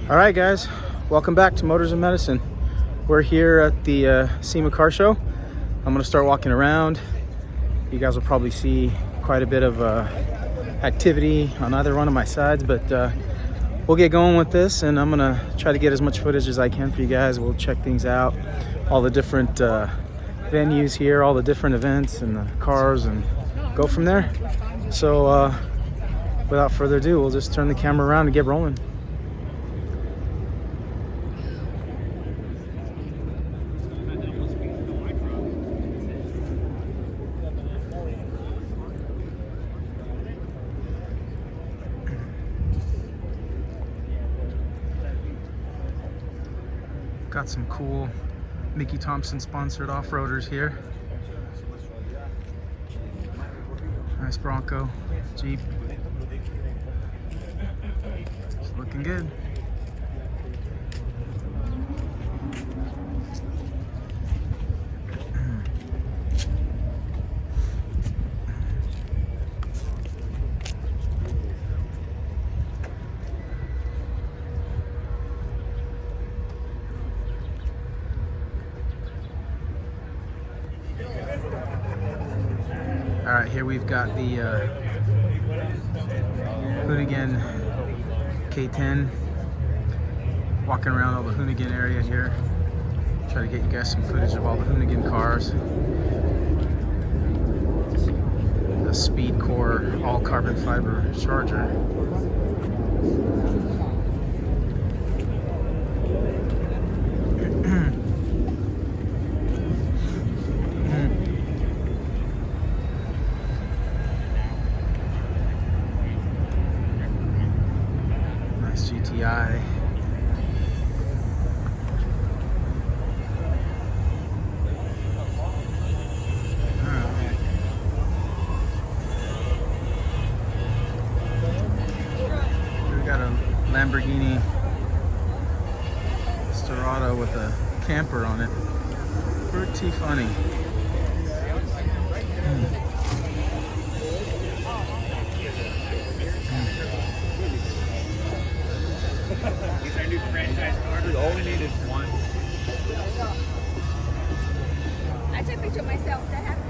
All right, guys, welcome back to Motors and Medicine. We're here at the SEMA car show. I'm gonna start walking around. You guys will probably see quite a bit of activity on either one of my sides, but we'll get going with this, and I'm gonna try to get as much footage as I can for you guys. We'll check things out, all the different venues here, all the different events and the cars, and go from there. So without further ado, we'll just turn the camera around and get rolling. Got some cool Mickey Thompson sponsored off-roaders here. Nice Bronco, Jeep. It's looking good. All right, here we've got the Hoonigan K10. Walking around all the Hoonigan area here. Try to get you guys some footage of all the Hoonigan cars. The Speed Core all carbon fiber Charger. GTI. We got a Lamborghini Storado with a camper on it. Pretty funny. These are new franchise cars. All we need is one. I took a picture of myself. That happened.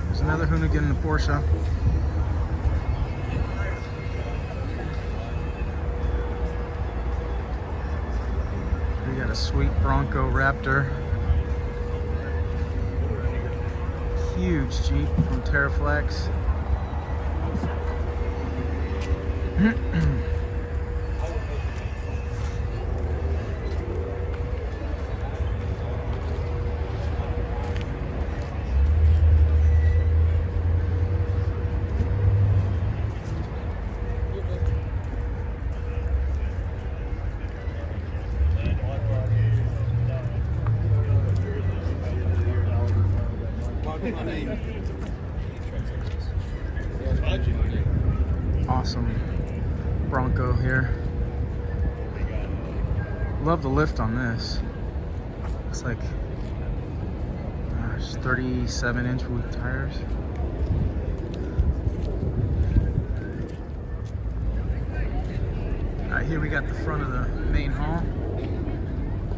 There's another Hoonigan in the Porsche. We got a sweet Bronco Raptor. Huge Jeep from Terraflex. Awesome Bronco here. Love the lift on this. It's like 37-inch wood tires. Alright, here we got the front of the main hall.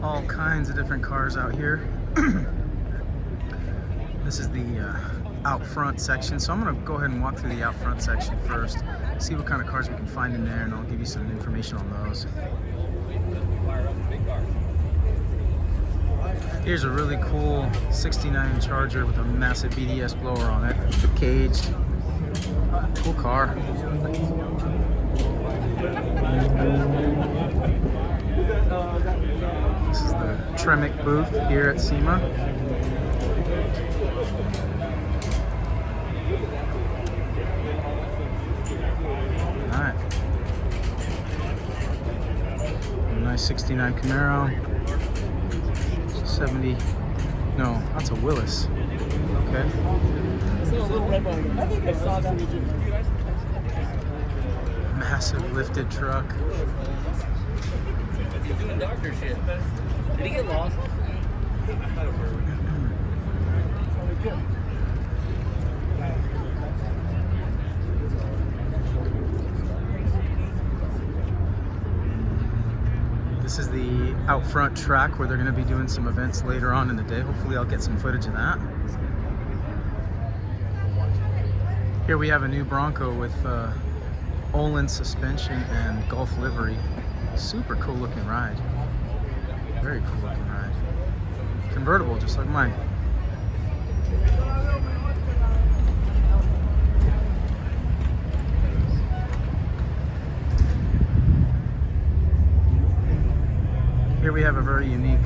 All kinds of different cars out here. This is the out front section, so I'm going to go ahead and walk through the out front section first, see what kind of cars we can find in there, and I'll give you some information on those. Here's a really cool 69 Charger with a massive BDS blower on it, caged. Cool car. This is the Tremec booth here at SEMA. Alright. Nice 69 Camaro. 70. No, that's a Willis. Okay. Massive lifted truck. He's doing doctor shit. Did he get lost? out front track where they're going to be doing some events later on in the day. Hopefully I'll get some footage of that. Here we have a new Bronco with Olin suspension and Gulf livery. Super cool looking ride. Very cool looking ride. Convertible, just like mine. Here we have a very unique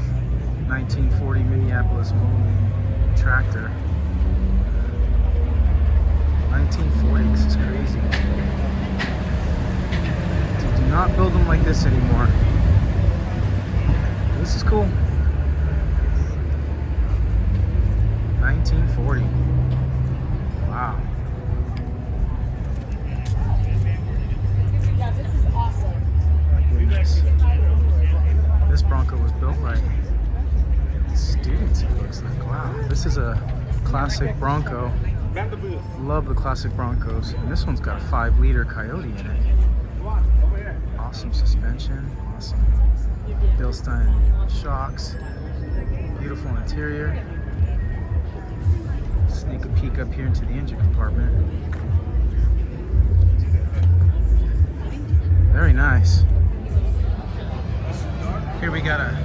1940 Minneapolis Moline tractor. 1940, this is crazy. They do not build them like this anymore. This is cool. 1940. Wow. Yeah, this is awesome. My goodness. This Bronco was built by students, it looks like. Wow. This is a classic Bronco. Love the classic Broncos. And this one's got a 5-liter Coyote in it. Awesome suspension. Awesome Bilstein shocks. Beautiful interior. Sneak a peek up here into the engine compartment. Very nice. Here we got a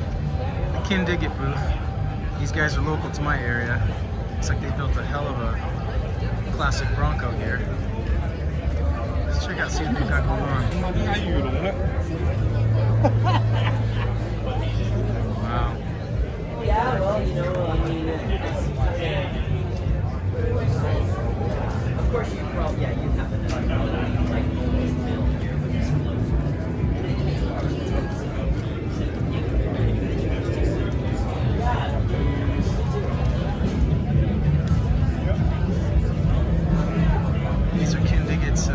Ken Diggett booth. These guys are local to my area. Looks like they built a hell of a classic Bronco here. Let's check out, see what they've got going on. Wow. Yeah, well, you know, I mean, of course you probably, yeah, you have to like almost build here with this float. These are Ken Diggett's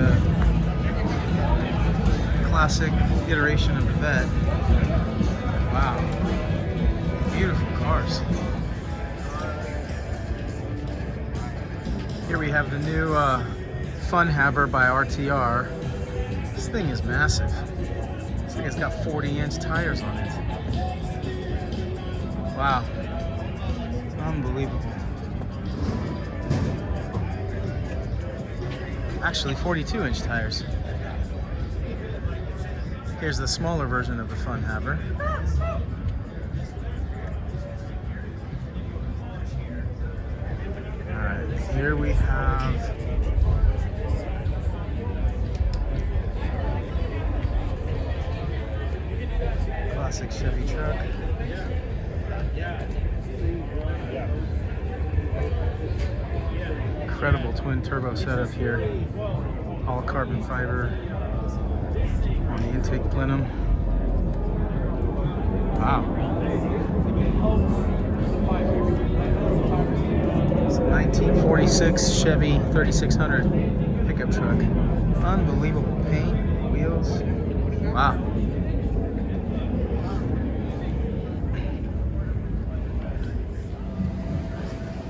classic iteration of the Vet. Wow. Beautiful cars. Here we have the new Fun Haver by RTR. This thing is massive. Looks like it's got 40-inch tires on it. Wow. It's unbelievable. Actually, 42-inch tires. Here's the smaller version of the Fun Haver. Alright, here we have classic Chevy truck. Incredible twin turbo setup here. All carbon fiber on the intake plenum. Wow. It's a 1946 Chevy 3600 pickup truck. Unbelievable paint, wheels. Wow.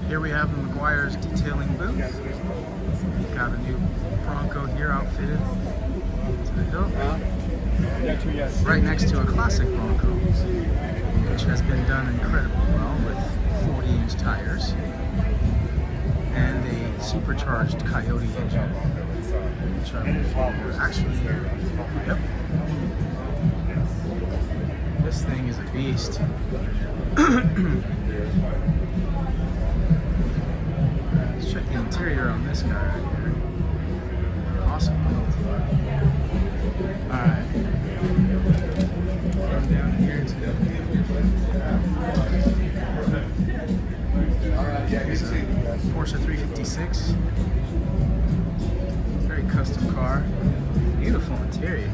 Here we have the McGuire's detailing booth. Got a new Bronco here outfitted to the hilt. Right next to a classic Bronco, which has been done incredibly well with 40-inch tires and a supercharged Coyote engine, which actually, yep. This thing is a beast. Let's check the interior on this guy right here. Awesome build. Alright. Come down here to here's a Porsche 356. Very custom car. Beautiful interior.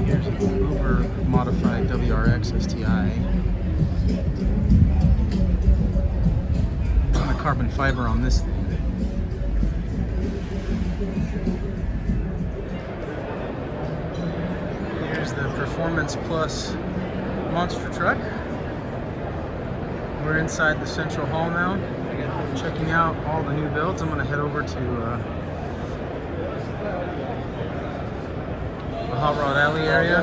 Here's an Uber modified WRX STI. And the carbon fiber on this thing. Here's the Performance Plus monster truck. We're inside the central hall now. checking out all the new builds. I'm gonna head over to the Hot Rod Alley area.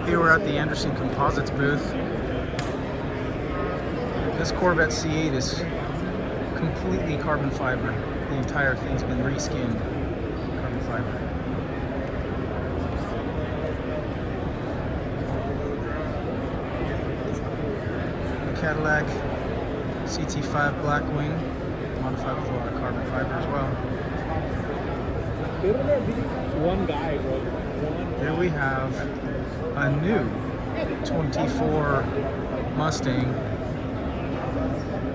Here we're at the Anderson Composites booth. This Corvette C8 is completely carbon fiber. The entire thing's been reskinned carbon fiber. The Cadillac CT5 Blackwing, modified with a lot of carbon fiber as well. One guy, bro. Here we have a new 24 Mustang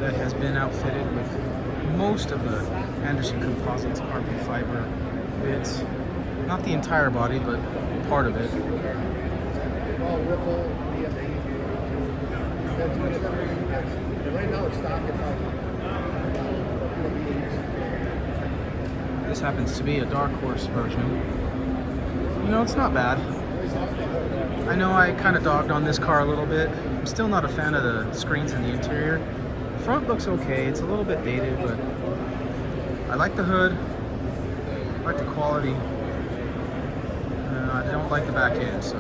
that has been outfitted with most of the Anderson Composites carbon fiber bits. Not the entire body, but part of it. This happens to be a dark horse version. You know, it's not bad. I know I kind of dogged on this car a little bit. I'm still not a fan of the screens in the interior. The front looks okay. It's a little bit dated, but I like the hood. I like the quality. I don't like the back end, so.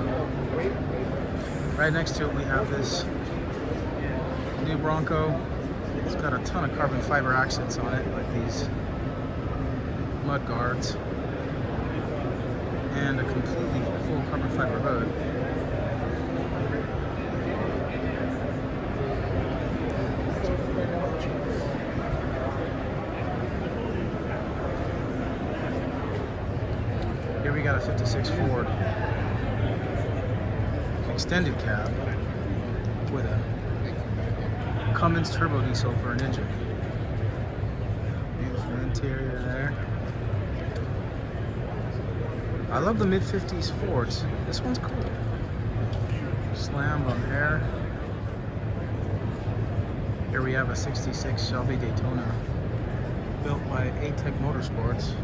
Right next to it we have this new Bronco. It's got a ton of carbon fiber accents on it, like these mud guards. And a completely full carbon fiber hood. Here we got a 56 Ford extended cab with a Cummins turbo diesel for an engine. Beautiful interior there. I love the mid-50s Fords. This one's cool. Slammed on air. Here we have a 66 Shelby Daytona built by A-Tech Motorsports.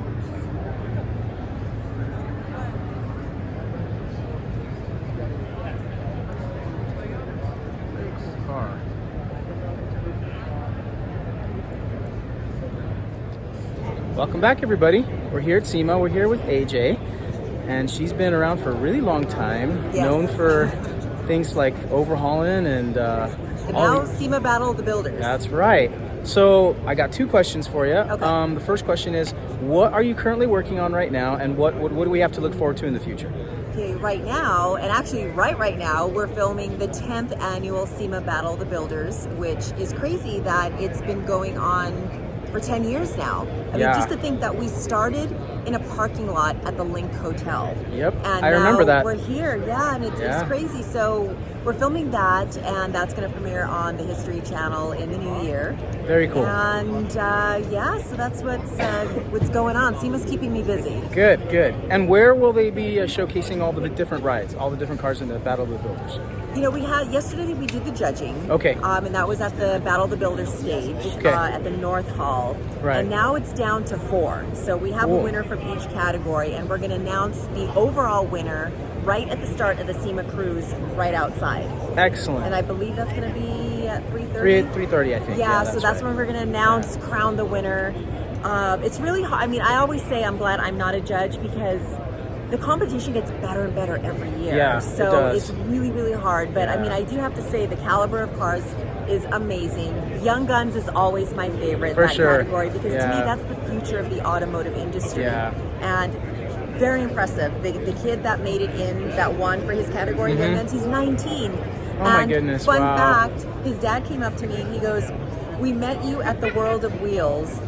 Very cool car. Welcome back, everybody. We're here at SEMA. We're here with AJ. And she's been around for a really long time, yes. Known for things like overhauling and now SEMA Battle of the Builders. That's right. So I got two questions for you. Okay. The first question is, what are you currently working on right now, and what do we have to look forward to in the future? Okay, right now, and actually right now, we're filming the 10th annual SEMA Battle of the Builders, which is crazy that it's been going on for 10 years now. I mean, just to think that we started in a parking lot at the Link Hotel. Yep, and I remember that. We're here, and it's crazy. So we're filming that, and that's going to premiere on the History Channel in the new year. Very cool. And so that's what's going on. SEMA's keeping me busy. Good. And where will they be showcasing all the different rides, all the different cars in the Battle of the Builders? You know, yesterday we did the judging. Okay. And that was at the Battle of the Builders stage at the North Hall. Right. And now it's down to 4. So we have a winner from each category, and we're going to announce the overall winner right at the start of the SEMA cruise right outside. Excellent. And I believe that's going to be at 3:30? 3:30, I think. Yeah, so that's when we're going to announce, crown the winner. It's really hard. I mean, I always say I'm glad I'm not a judge because the competition gets better and better every year. Yeah, so it does. It's really, really hard. But I mean, I do have to say the caliber of cars is amazing. Young Guns is always my favorite category because to me that's the future of the automotive industry. Yeah. And very impressive. The kid that made it in that won for his category, Young Guns, he's 19. Oh my goodness! Fun fact: his dad came up to me and he goes, "We met you at the World of Wheels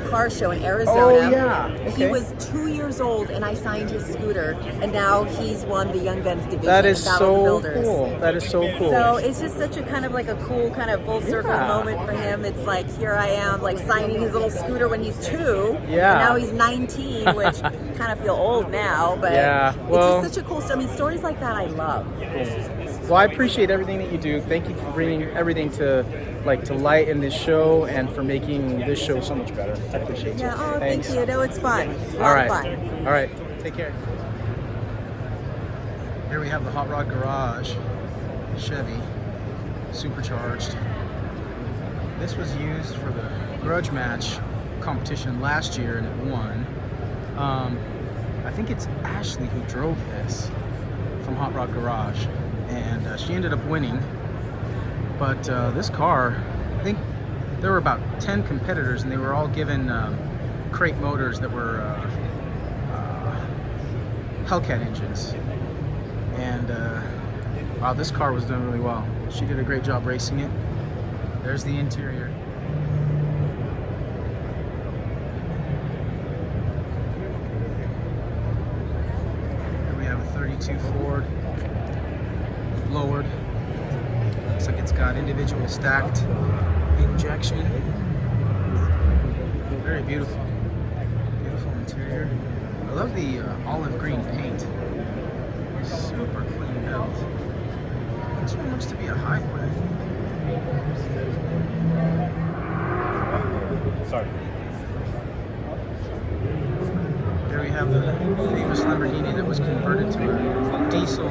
car show in Arizona." Oh yeah. Okay. He was 2 years old and I signed his scooter, and now he's won the Young Guns division. That is so Builders. cool. That is so cool. So it's just such a kind of like a cool kind of full circle moment for him. It's like, here I am like signing his little scooter when he's 2. Yeah. And now he's 19, which kind of feel old now, but it's just such a cool story. I mean, stories like that I love. Well, I appreciate everything that you do. Thank you for bringing everything to like to lighten this show and for making this show so much better. I appreciate you. Yeah, oh, Thanks. thank you. No, it's fun. It's a All lot right. of fun. All right. Take care. Here we have the Hot Rod Garage Chevy supercharged. This was used for the grudge match competition last year and it won. I think it's Ashley who drove this from Hot Rod Garage, and she ended up winning. But this car, I think there were about 10 competitors, and they were all given crate motors that were Hellcat engines. And wow, this car was done really well. She did a great job racing it. There's the interior. Here we have a 32 Ford, lowered. Looks like it's got individual stacked injection. Very beautiful. Beautiful interior. I love the olive green paint. Super clean build. This one looks to be a hybrid. Sorry. There we have the famous Lamborghini that was converted to a diesel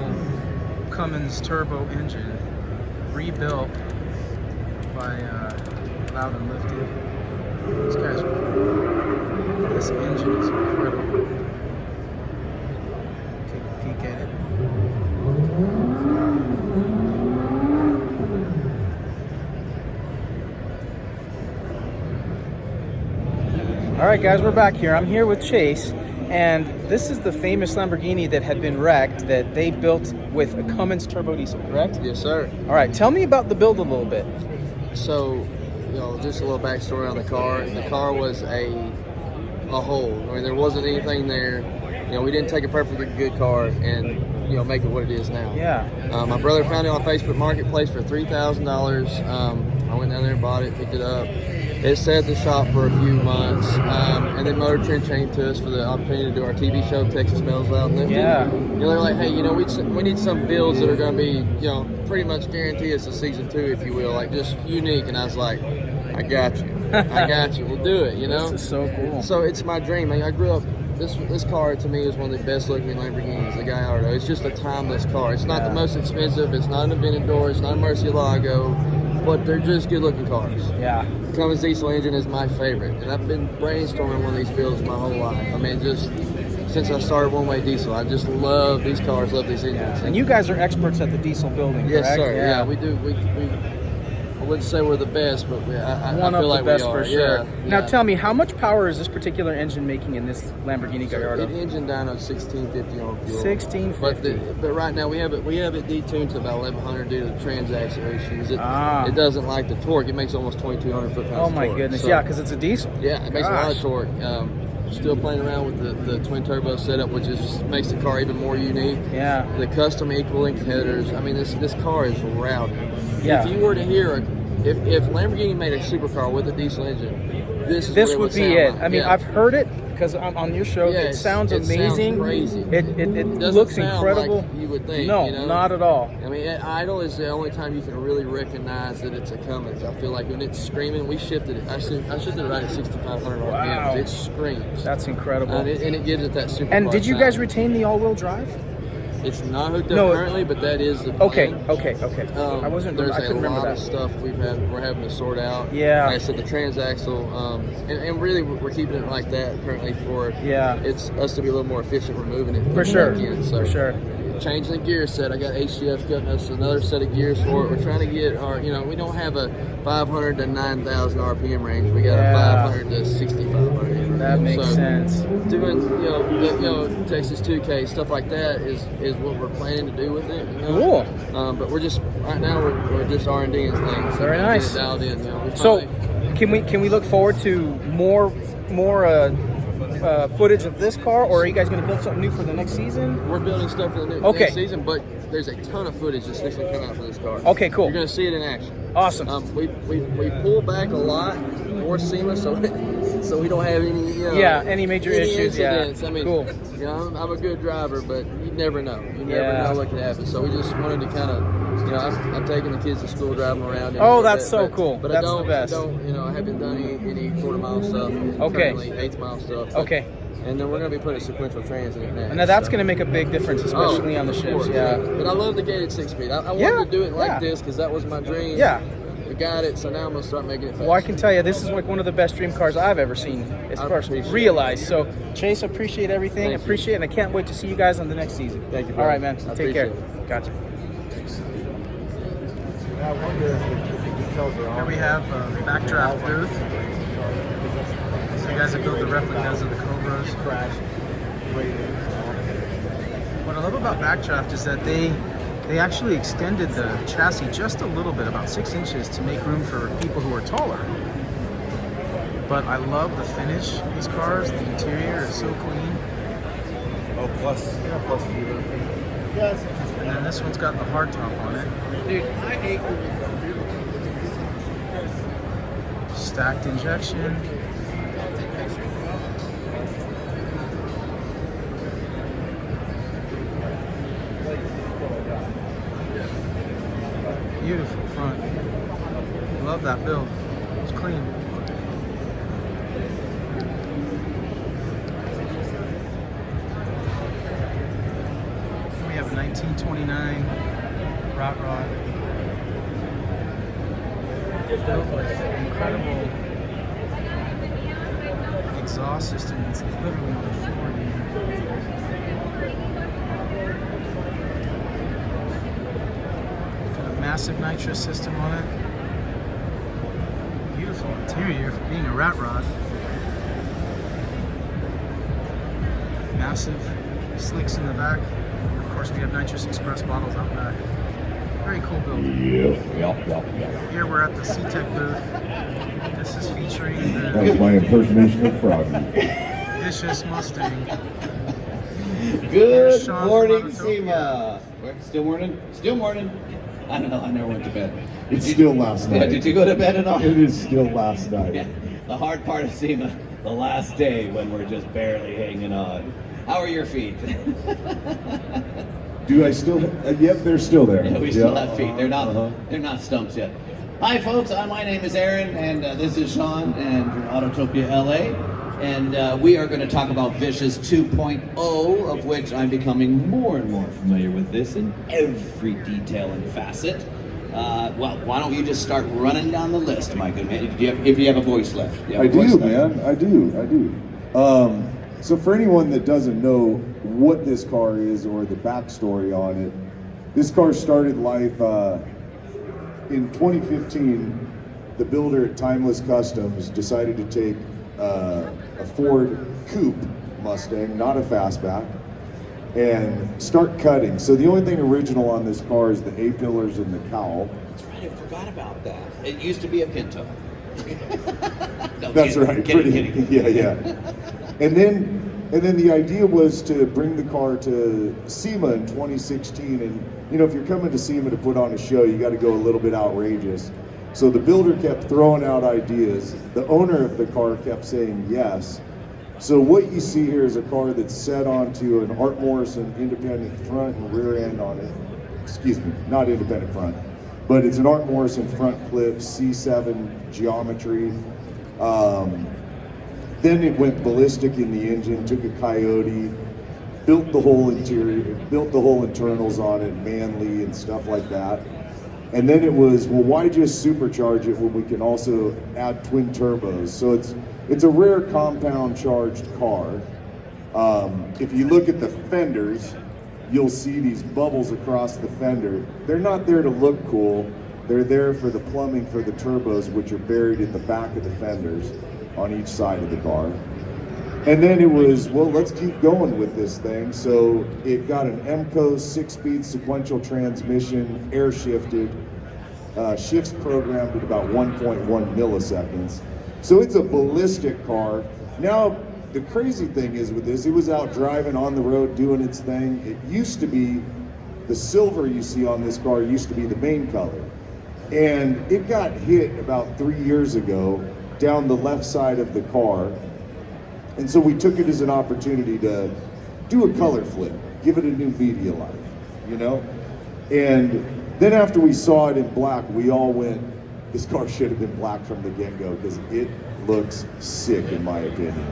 Cummins turbo engine, rebuilt by Loud and Lifted. These guys, this engine is incredible. Take a peek at it. All right, guys, we're back here. I'm here with Chase, and this is the famous Lamborghini that had been wrecked that they built with a Cummins turbo diesel, correct? Yes, sir. All right, tell me about the build a little bit. So, just a little backstory on the car. The car was a hole. I mean, there wasn't anything there. We didn't take a perfectly good car and make it what it is now. Yeah. My brother found it on Facebook Marketplace for $3,000. I went down there and bought it, picked it up. It sat at the shop for a few months, and then Motor Trend came to us for the opportunity to do our TV show, Texas Smells Loud and Lifted. Yeah. They're like, hey, we need some builds that are going to be, pretty much guarantee us a season 2, if you will, like just unique. And I was like, I got you. I got you. We'll do it, This is so cool. So it's my dream. I grew up, this car to me is one of the best looking Lamborghinis, the Gallardo. It's just a timeless car. It's not the most expensive. It's not an Aventador. It's not a Murcielago, but they're just good looking cars. Yeah. Cummins diesel engine is my favorite, and I've been brainstorming one of these builds my whole life. I mean, just since I started one-way diesel, I just love these cars, love these engines. And you guys are experts at the diesel building, Yes, correct? sir. Yeah, we do. I wouldn't say we're the best, but I One feel of like the best we are. for sure. Yeah, Now yeah. tell me, how much power is this particular engine making in this Lamborghini Gallardo? It engine down on 1650 on fuel. 1650. But right now we have it detuned to about 1100 due to the transaxle issues. It doesn't like the torque. It makes almost 2200 foot-pounds. Oh my torque. goodness! So, Yeah, because it's a diesel. Yeah, it makes a lot of torque. Still playing around with the twin turbo setup, which makes the car even more unique. Yeah. The custom equal length headers. I mean, this car is rowdy. Yeah. If you were to hear if Lamborghini made a supercar with a diesel engine, this would be sound it. like. I mean, Yeah. I've heard it because I'm on your show. Yeah, it sounds it amazing. Sounds crazy. It doesn't looks sound incredible. Like you would think. No, not at all. I mean, at idle is the only time you can really recognize that it's a Cummins. I feel like when it's screaming, we shifted it. I shifted it right at 6,500 RPMs. Wow. It screams. That's incredible. And it gives it that super. And did you guys retain the all-wheel drive? It's not hooked up No. currently, but that is the Okay, plan. okay. I There's couldn't a remember lot that. of stuff we're having to sort out. Yeah. Like I said, the transaxle, and really we're keeping it like that currently for it's us to be a little more efficient removing it. For sure. So For sure. Changing the gear set. I got HCF cutting us another set of gears for it. We're trying to get our, we don't have a 500 to 9,000 RPM range. We got a 500 to 6,500. That makes sense. Doing, Texas 2K stuff like that is what we're planning to do with it. Cool. But we're just right now we're just R&D and things. Very nice. Get it dialed in. So, can we look forward to more footage of this car, or are you guys going to build something new for the next season? We're building stuff for the next season, but there's a ton of footage that's going to come out for this car. Okay, cool. You're going to see it in action. Awesome. We pull back a lot for SEMA, so we don't have any any major issues. Incidents. Yeah. I mean, cool. I'm a good driver, but you never know. You never know what can happen. So we just wanted to kind of You know, I've taken the kids to school, driving around. Oh, that's so cool. But That's I don't, the best. I haven't done any quarter-mile stuff. Okay. Currently 8th-mile stuff. Okay. And then we're going to be putting sequential trans in it next. And now that's going to make a big difference, especially on the ships. Yeah. But I love the gated 6-speed. I wanted to do it like this because that was my dream. Yeah. We got it, so now I'm going to start making it fast. Well, I can tell you, this is like one of the best dream cars I've ever seen, as far as realized. So, Chase, appreciate everything. Thank you. Appreciate it, and I can't wait to see you guys on the next season. Thank you, All brother. right, man. I Take care. appreciate it. Gotcha. I wonder if the details are Here we have a backdraft booth. So you guys have built the replicas of the Cobras. What I love about backdraft is that they actually extended the chassis just a little bit, about 6 inches, to make room for people who are taller. But I love the finish of these cars. The interior is so clean. Oh, plus viewer. Yes. And then this one's got the hardtop on it. Dude, I hate Stacked injection. Beautiful front. Love that build. It's clean. We have a 1929 rot rod. Built with incredible exhaust system. It's literally on the floor here. Got a massive nitrous system on it. Beautiful interior for being a rat rod. Massive slicks in the back. Of course, we have nitrous express bottles out back. Very cool build. Yep. Here we're at the C-Tech booth. This is featuring That the was my impersonation of Froggy. vicious Mustang. Good Sean morning, from SEMA. Still morning? Still morning? I don't know, I never went to bed. It's still last Yeah, night. did you go to bed at all? It is still last night. Yeah. The hard part of SEMA, the last day when we're just barely hanging on. How are your feet? Do I still? Yep, they're still there. Yeah, we still have feet. They're not stumps yet. Hi, folks. My name is Aaron, and this is Sean, and from Autotopia LA. And we are going to talk about Vicious 2.0, of which I'm becoming more and more familiar with this in every detail and facet. Well, why don't you just start running down the list, my good man? If you have a voice left. I do, man. I do. So for anyone that doesn't know what this car is or the backstory on it, this car started life in 2015. The builder at Timeless Customs decided to take a Ford Coupe Mustang, not a fastback, and start cutting. So the only thing original on this car is the A-pillars and the cowl. That's right, I forgot about that. It used to be a Pinto. No, That's kidding, right. Kidding. Yeah. And then the idea was to bring the car to SEMA in 2016. And you know, if you're coming to SEMA to put on a show, you got to go a little bit outrageous. So the builder kept throwing out ideas. The owner of the car kept saying yes. So what you see here is a car that's set onto an Art Morrison independent front and rear end on it. Excuse me, not independent front, but it's an Art Morrison front clip, C7 geometry. Then it went ballistic in the engine, took a Coyote, built the whole interior, built the whole internals on it, manly and stuff like that. And then it was, well, why just supercharge it when we can also add twin turbos? So it's a rare compound charged car. If you look at the fenders, you'll see these bubbles across the fender. They're not there to look cool. They're there for the plumbing for the turbos, which are buried in the back of the fenders on each side of the car. And then it was, well, let's keep going with this thing. So it got an MCO 6-speed sequential transmission, air shifted, shifts programmed at about 1.1 milliseconds. So it's a ballistic car. Now, the crazy thing is with this, it was out driving on the road doing its thing. It used to be, the silver you see on this car used to be the main color. And it got hit about 3 years ago down the left side of the car. And so we took it as an opportunity to do a color flip, give it a new media life, you know? And Then after we saw it in black, we all went, this car should have been black from the get-go because it looks sick in my opinion.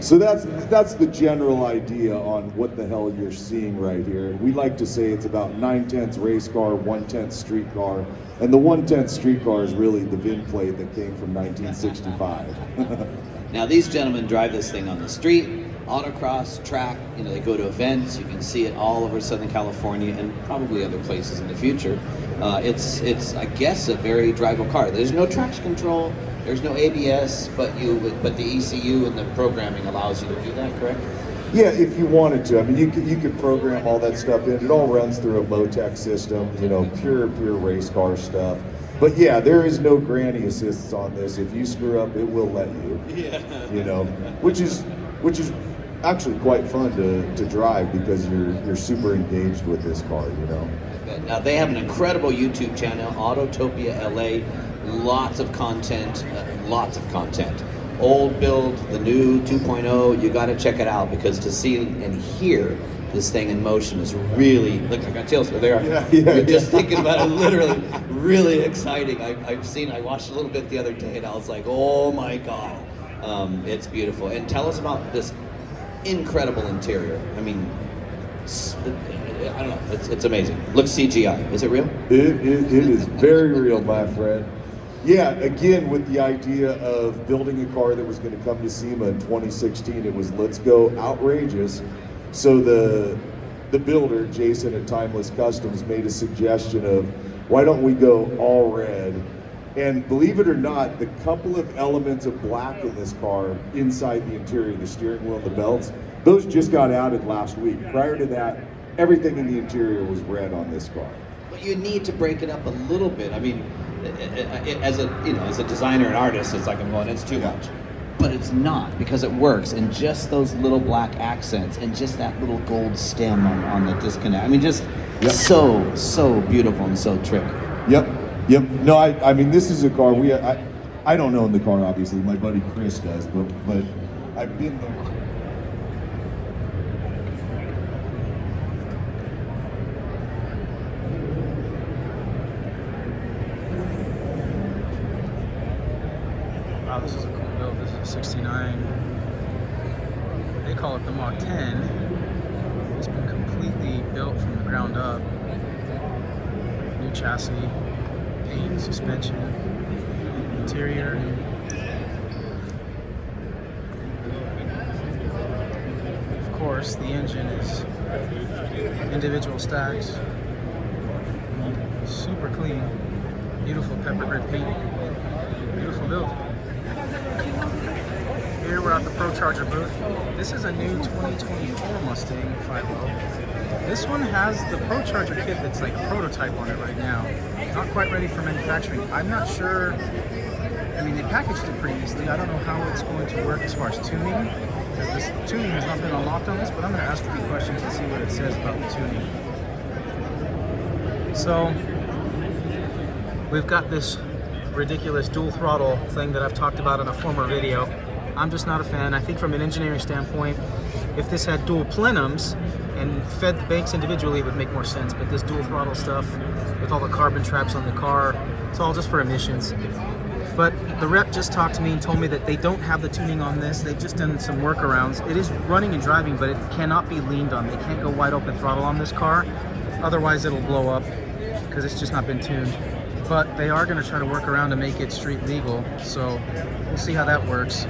So that's the general idea on what the hell you're seeing right here. We like to say it's about 9/10 race car, 1/10 street car, and the 1/10 street car is really the VIN plate that came from 1965. Now these gentlemen drive this thing on the street, autocross, track, you know, they go to events. You can see it all over Southern California and probably other places in the future. It's I guess a very drivable car. There's no traction control, there's no ABS, but the ECU and the programming allows you to do that, correct? Yeah, if you wanted to. I mean, you could program all that stuff in. It all runs through a Motec system, you know, pure race car stuff. But yeah, there is no granny assists on this. If you screw up, it will let you. Yeah. You know, which is actually quite fun to drive because you're super engaged with this car, you know. Now they have an incredible YouTube channel, Autotopia LA. Lots of content, Old build, the new 2.0, you got to check it out because to see and hear this thing in motion is really, look, I got chills. There they are. You're just thinking about it, literally, really exciting. I watched a little bit the other day and I was like, oh my God, it's beautiful. And tell us about this incredible interior. I mean, I don't know, it's amazing. Looks CGI, is it real? It is very real, my friend. Yeah, again, with the idea of building a car that was going to come to SEMA in 2016, it was let's go outrageous. So the builder, Jason at Timeless Customs, made a suggestion of why don't we go all red? And believe it or not, the couple of elements of black in this car inside the interior, the steering wheel and the belts, those just got added last week. Prior to that, everything in the interior was red on this car. But you need to break it up a little bit. I mean, as a designer and artist, it's like I'm going, it's too much. But it's not, because it works, and just those little black accents and just that little gold stem on the disconnect. I mean, just so beautiful and so trick. Yep. No, I mean, this is a car I don't own the car, obviously. My buddy Chris does, but I've been there. Wow, this is a cool build. This is a 69. They call it the Mach 10. It's been completely built from the ground up. New chassis, paint, suspension, interior. Of course, the engine is individual stacks. Super clean. Beautiful pepper grid paint. Beautiful build. Here we're at the Pro Charger booth. This is a new 2024 Mustang 5.0. This one has the Pro Charger kit that's like a prototype on it right now. Not quite ready for manufacturing. I'm not sure. I mean, they packaged it pretty easily. I don't know how it's going to work as far as tuning, because this tuning has not been unlocked on this, but I'm going to ask a few questions to see what it says about the tuning. So, we've got this ridiculous dual throttle thing that I've talked about in a former video. I'm just not a fan. I think from an engineering standpoint, if this had dual plenums and fed the banks individually, it would make more sense. But this dual throttle stuff with all the carbon traps on the car, it's all just for emissions. But the rep just talked to me and told me that they don't have the tuning on this. They've just done some workarounds. It is running and driving, but it cannot be leaned on. They can't go wide open throttle on this car. Otherwise, it'll blow up because it's just not been tuned. But they are going to try to work around to make it street legal, so we'll see how that works.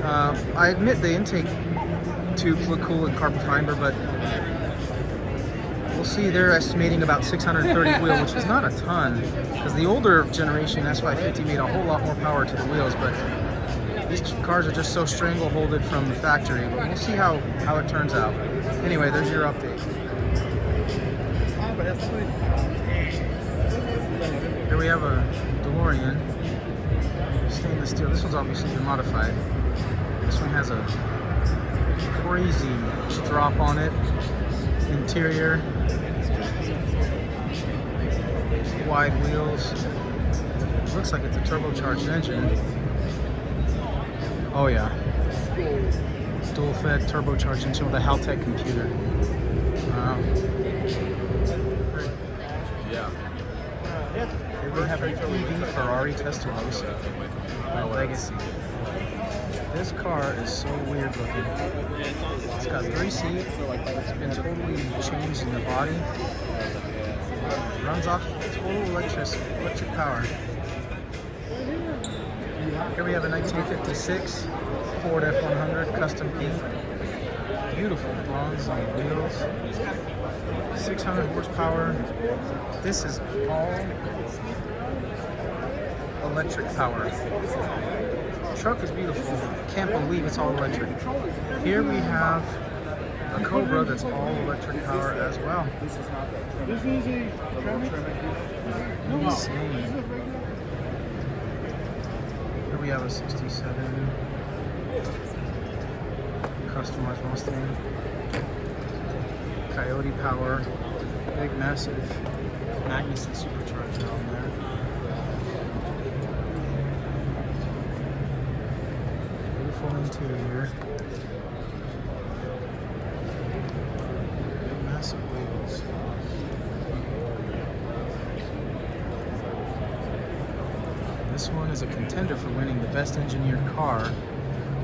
I admit the intake tubes look cool in carbon fiber, but we'll see. They're estimating about 630 wheel, which is not a ton, because the older generation S550 made a whole lot more power to the wheels, but these cars are just so strangleholded from the factory. But we'll see how it turns out. Anyway, there's your update. Here we have a DeLorean, stainless steel. This one's obviously been modified. This one has a crazy drop on it. Interior, wide wheels. Looks like it's a turbocharged engine. Oh yeah, dual fed turbocharged engine with a Haltech computer. Wow. they have an EV Ferrari Testarossa by Legacy. This car is so weird looking. It's got 3 seats. It's been totally changed in the body. Runs off total electric power. Here we have a 1956 Ford F100 custom paint. Beautiful bronze on the wheels. 600 horsepower. This is all electric power. The truck is beautiful. Can't believe it's all electric. Here we have a Cobra that's all electric power as well. Insane. Here we have a 67 customized Mustang. Coyote power. Big massive Magnuson supercharger on there. Beautiful interior. Big massive wheels. This one is a contender for winning the best engineered car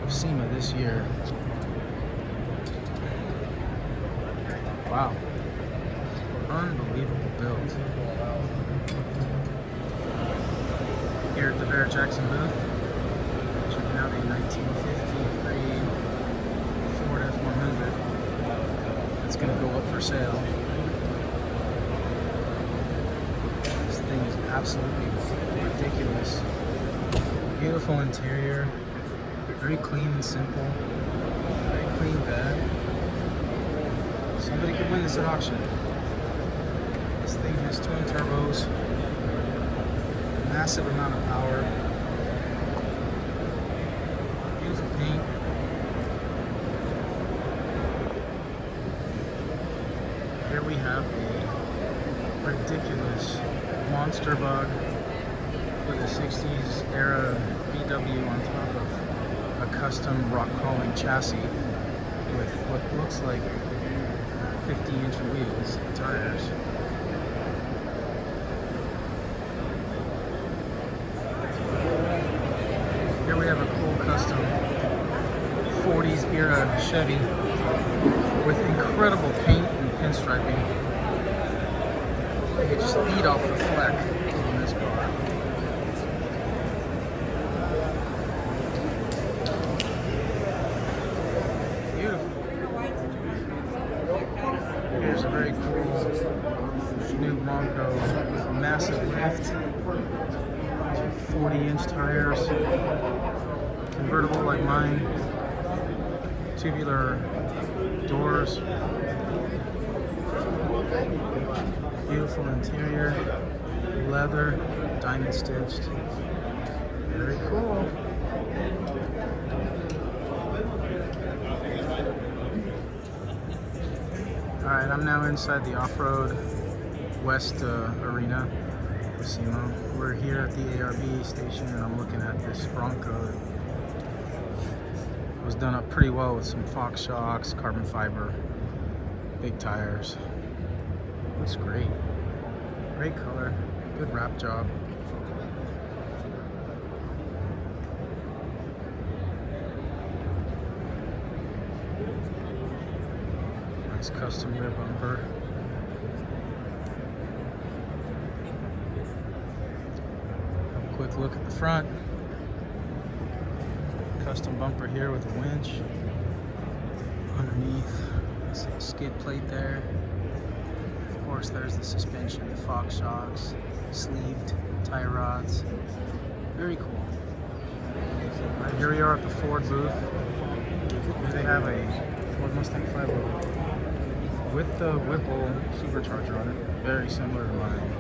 of SEMA this year. Wow. Unbelievable build. Here at the Barrett Jackson booth, checking out a 1953 Ford F100 that's going to go up for sale. This thing is absolutely ridiculous. Beautiful interior, very clean and simple, very clean bed. Somebody could win this at auction. This thing has twin turbos, massive amount of power, beautiful paint. Here we have a ridiculous monster bug with a 60s era VW on top of a custom rock crawling chassis with what looks like 50-inch wheels and tires. Here we have a cool custom 40s era Chevy with incredible paint and pinstriping. You can just eat off the fleck on this car. Here's a very cool new Bronco with a massive lift, 40-inch tires, convertible like mine, tubular doors, beautiful interior, leather, diamond stitched, very cool. Alright, I'm now inside the off-road West Arena of SEMA. We're here at the ARB station and I'm looking at this Bronco. It was done up pretty well with some Fox shocks, carbon fiber, big tires. Looks great. Great color, good wrap job. Nice custom rear bumper. Have a quick look at the front. Custom bumper here with a winch. Underneath, skid plate there. Of course, there's the suspension, the Fox shocks, sleeved tie rods. Very cool. All right, here we are at the Ford booth. Here they have a Ford Mustang 5.0 with the Whipple supercharger on it, very similar to mine.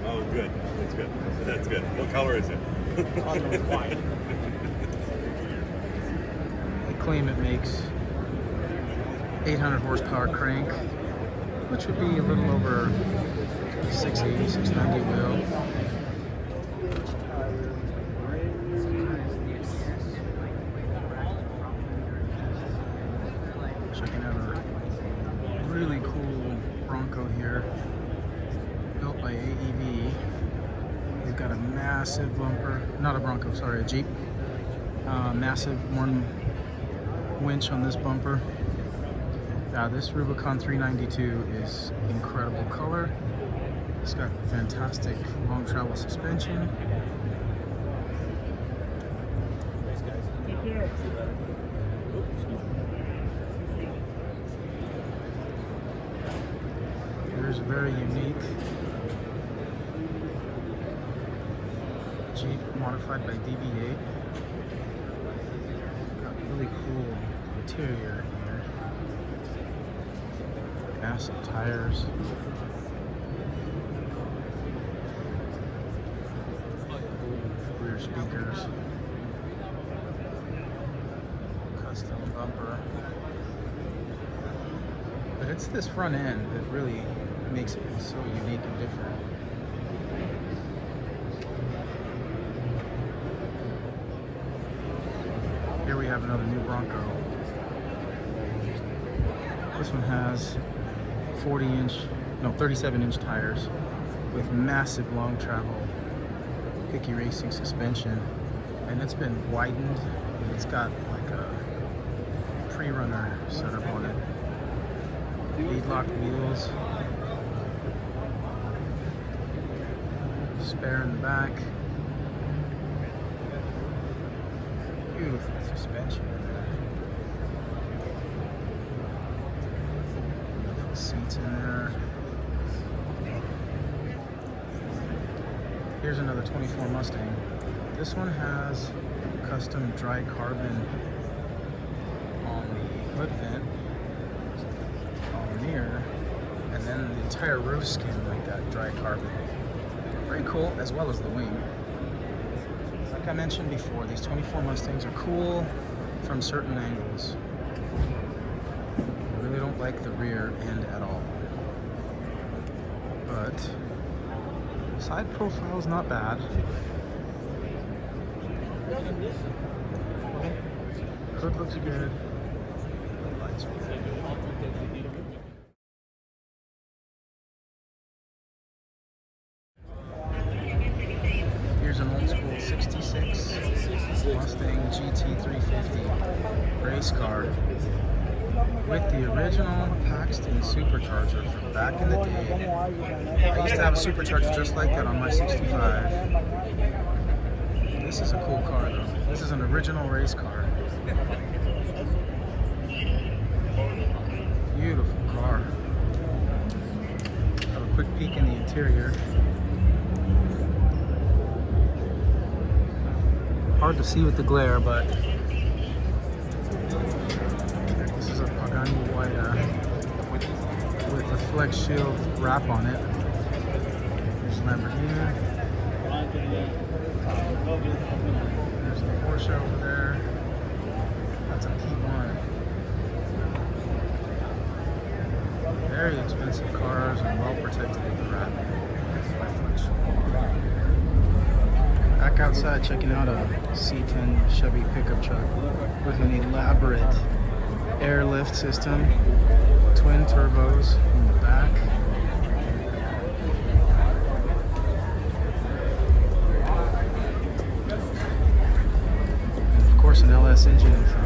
Oh, good. That's good. That's good. What color is it? White. They claim it makes 800 horsepower crank, which would be a little over 680, 690 wheel. checking out a really cool Bronco here, built by AEV. They've got a massive bumper, not a Bronco, sorry, a Jeep. Massive one winch on this bumper. Yeah, this Rubicon 392 is incredible color. It's got fantastic long travel suspension. Here's a very unique Jeep modified by DV8. Got really cool interior here. Massive tires. Rear speakers. Custom bumper. But it's this front end that really makes it so unique and different. Here we have another new Bronco. This one has 37-inch tires with massive long travel picky racing suspension, and it's been widened. It's got like a pre-runner setup on it. Lead-locked wheels, spare in the back. Beautiful suspension in there. Beautiful seats in there. Here's another 24 Mustang. This one has custom dry carbon on the hood vent, on the mirror, and then the entire roof skin like that dry carbon. Very cool, as well as the wing. Like I mentioned before, these 24 Mustangs are cool from certain angles. I really don't like the rear end at all. But side profile is not bad. Hood looks good. Lights are good. Here's an old school 66 Mustang GT350 race car with the original Paxton supercharger from back in the day. I used to have a supercharger just like that on my 65. This is a cool car though. This is an original race car. Beautiful car. Have a quick peek in the interior. Hard to see with the glare, but this is a Pagani Huayra with a flex shield wrap on it. There's Lamborghini. There's the Porsche over there. That's a P1. Very expensive cars and well protected with the wrap. Back outside checking out a C10 Chevy pickup truck with an elaborate airlift system, twin turbos in the back. And of course an LS engine in front.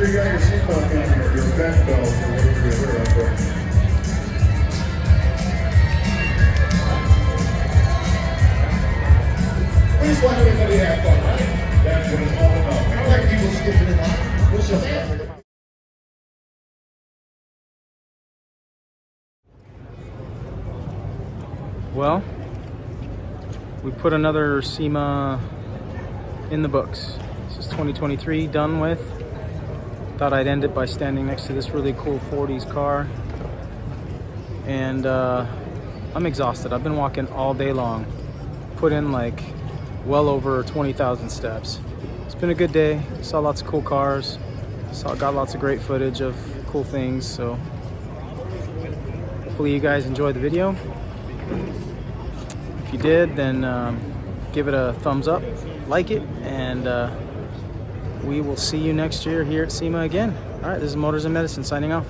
sure you got your seatbelt on or your back belt or whatever you're here for. We just want everybody to have fun, right? That's what it's all about. I don't like people skipping in line. We'll show them. Well, we put another SEMA in the books. This is 2023, done with. Thought I'd end it by standing next to this really cool 40s car. And I'm exhausted. I've been walking all day long. Put in like well over 20,000 steps. It's been a good day. Saw lots of cool cars. Got lots of great footage of cool things. So hopefully you guys enjoyed the video. If you did, then give it a thumbs up, like it, and we will see you next year here at SEMA again. All right, this is Motors and Medicine signing off.